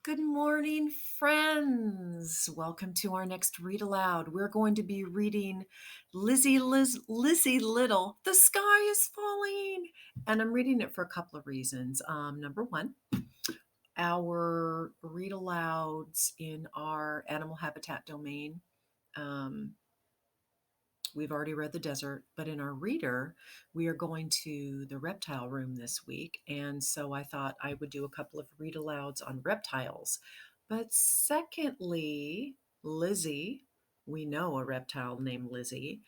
Good morning, friends. Welcome to our next read aloud. We're going to be reading Lizzie Little, The Sky is Falling. And I'm reading it for a couple of reasons. Number one, our read alouds in our animal habitat domain. Um, We've already read The Desert, but in our reader, we are going to the reptile room this week. And so I thought I would do a couple of read alouds on reptiles. But secondly, Lizzie, we know a reptile named Lizzie,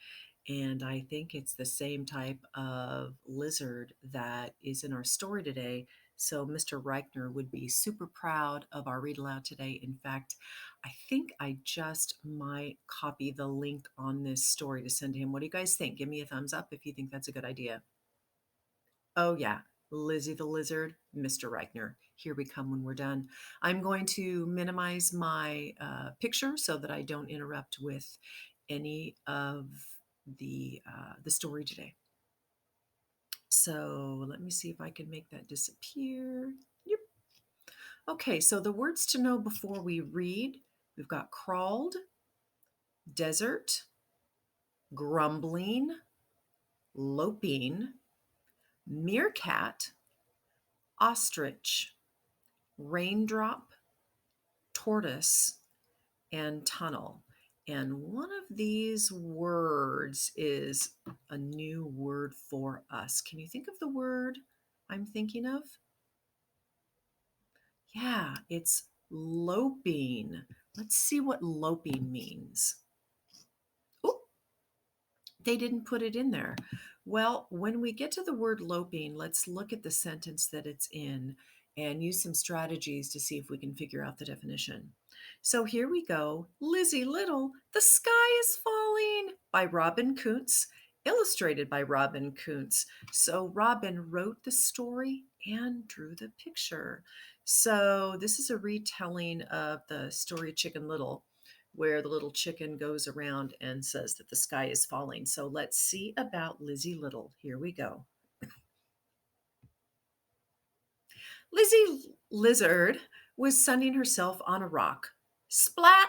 and I think it's the same type of lizard that is in our story today. So Mr. Reichner would be super proud of our read aloud today. In fact, I think I just might copy the link on this story to send to him. What do you guys think? Give me a thumbs up if you think that's a good idea. Oh, yeah. Lizzie the Lizard, Mr. Reichner. Here we come when we're done. I'm going to minimize my picture so that I don't interrupt with any of the story today. So let me see if I can make that disappear. Yep. Okay, so the words to know before we read, we've got crawled, desert, grumbling, loping, meerkat, ostrich, raindrop, tortoise, and tunnel. And one of these words is a new word for us. Can you think of the word I'm thinking of? Yeah, it's loping. Let's see what loping means. Oh, they didn't put it in there. Well, when we get to the word loping, let's look at the sentence that it's in and use some strategies to see if we can figure out the definition. So here we go. Lizzie Little, The Sky is Falling by Robin Kuntz, illustrated by Robin Kuntz. So Robin wrote the story and drew the picture. So this is a retelling of the story Chicken Little, where the little chicken goes around and says that the sky is falling. So let's see about Lizzie Little. Here we go. Lizzie Lizard was sunning herself on a rock. Splat!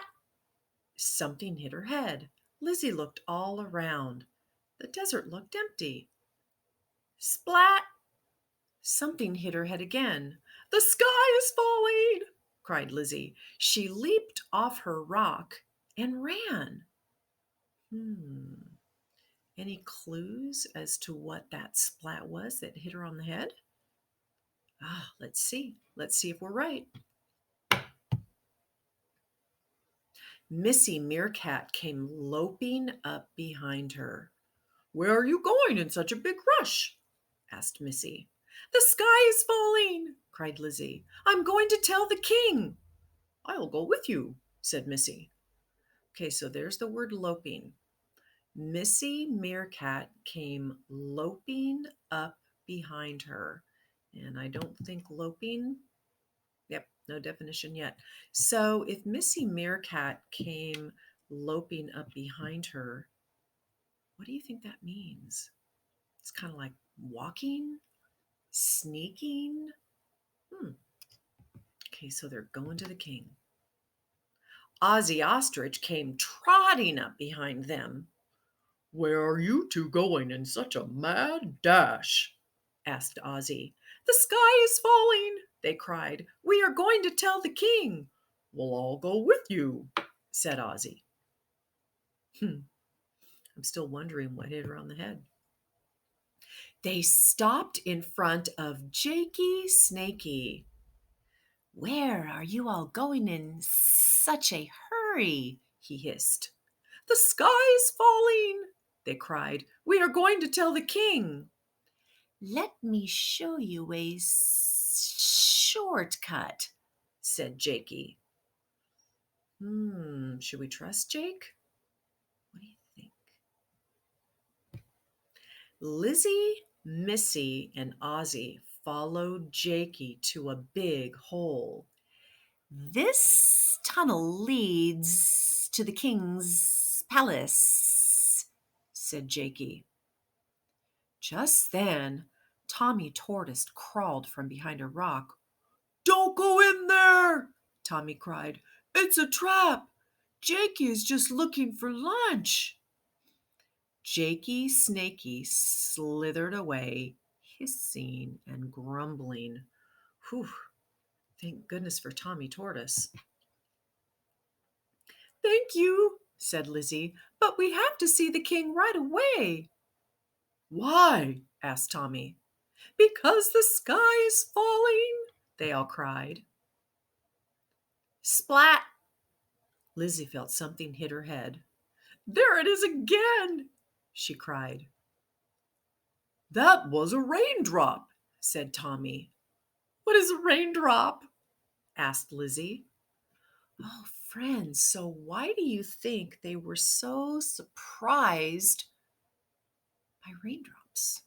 Something hit her head. Lizzie looked all around. The desert looked empty. Splat! Something hit her head again. The sky is falling! Cried Lizzie. She leaped off her rock and ran. Any clues as to what that splat was that hit her on the head? Let's see. Let's see if we're right. Missy Meerkat came loping up behind her. Where are you going in such a big rush? Asked Missy. The sky is falling, cried Lizzie. I'm going to tell the king. I'll go with you, said Missy. Okay, so there's the word loping. Missy Meerkat came loping up behind her. And I don't think loping, yep, no definition yet. So if Missy Meerkat came loping up behind her, what do you think that means? It's kind of like walking, sneaking. Okay, so they're going to the king. Ozzy Ostrich came trotting up behind them. Where are you two going in such a mad dash? Asked Ozzy. The sky is falling, they cried. We are going to tell the king. We'll all go with you, said Ozzy. I'm still wondering what hit her on the head. They stopped in front of Jakey Snakey. Where are you all going in such a hurry? He hissed. The sky is falling, they cried. We are going to tell the king. Let me show you a shortcut, said Jakey. Should we trust Jake? What do you think? Lizzie, Missy, and Ozzy followed Jakey to a big hole. This tunnel leads to the king's palace, said Jakey. Just then, Tommy Tortoise crawled from behind a rock. Don't go in there, Tommy cried. It's a trap! Jakey is just looking for lunch. Jakey Snakey slithered away, hissing and grumbling. Whew, thank goodness for Tommy Tortoise. Thank you, said Lizzie, but we have to see the king right away. Why? Asked Tommy. Because the sky is falling, they all cried. Splat! Lizzie felt something hit her head. There it is again, she cried. That was a raindrop, said Tommy. What is a raindrop? Asked Lizzie. Oh, friends, so why do you think they were so surprised by raindrops?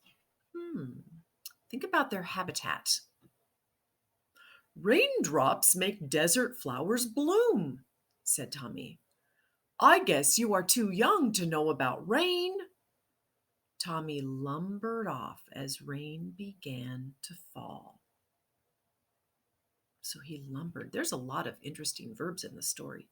Think about their habitat. Raindrops make desert flowers bloom, said Tommy. I guess you are too young to know about rain. Tommy lumbered off as rain began to fall. So he lumbered. There's a lot of interesting verbs in the story.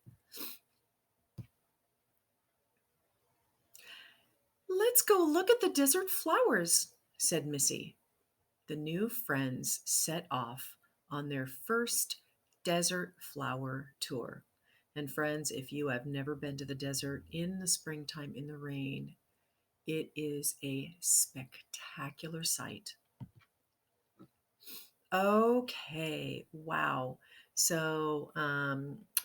Let's go look at the desert flowers, said Missy. The new friends set off on their first desert flower tour. And friends, if you have never been to the desert in the springtime in the rain, it is a spectacular sight. Okay, wow. So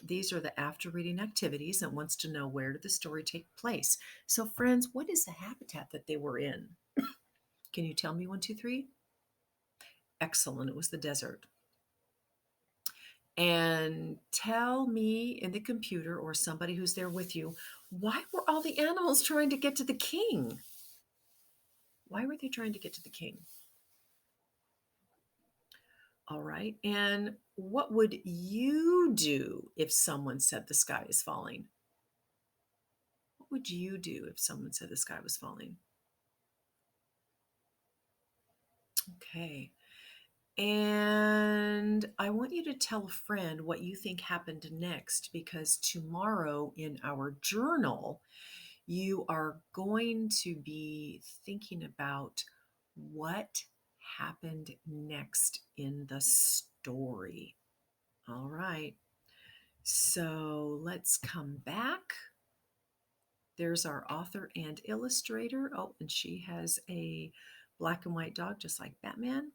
these are the after reading activities and wants to know, where did the story take place? So friends, what is the habitat that they were in? Can you tell me? 1, 2, 3? Excellent. It was the desert. And tell me in the computer or somebody who's there with you, why were all the animals trying to get to the king? Why were they trying to get to the king? All right. And what would you do if someone said the sky is falling? What would you do if someone said the sky was falling? Okay. And I want you to tell a friend what you think happened next, because tomorrow in our journal, you are going to be thinking about what happened next in the story. All right. So let's come back. There's our author and illustrator. Oh, and she has a black and white dog, just like Batman.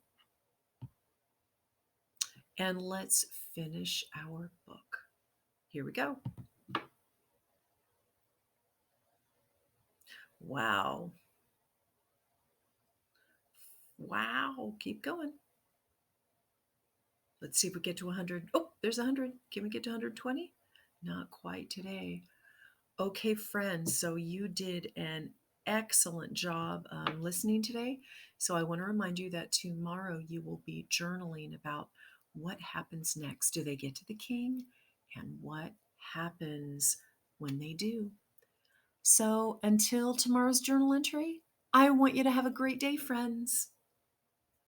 And let's finish our book. Here we go. Wow. Wow. Keep going. Let's see if we get to 100. Oh, there's 100. Can we get to 120? Not quite today. Okay, friends. So you did an excellent job listening today. So I want to remind you that tomorrow you will be journaling about what happens next. Do they get to the king? And what happens when they do? So until tomorrow's journal entry, I want you to have a great day, friends.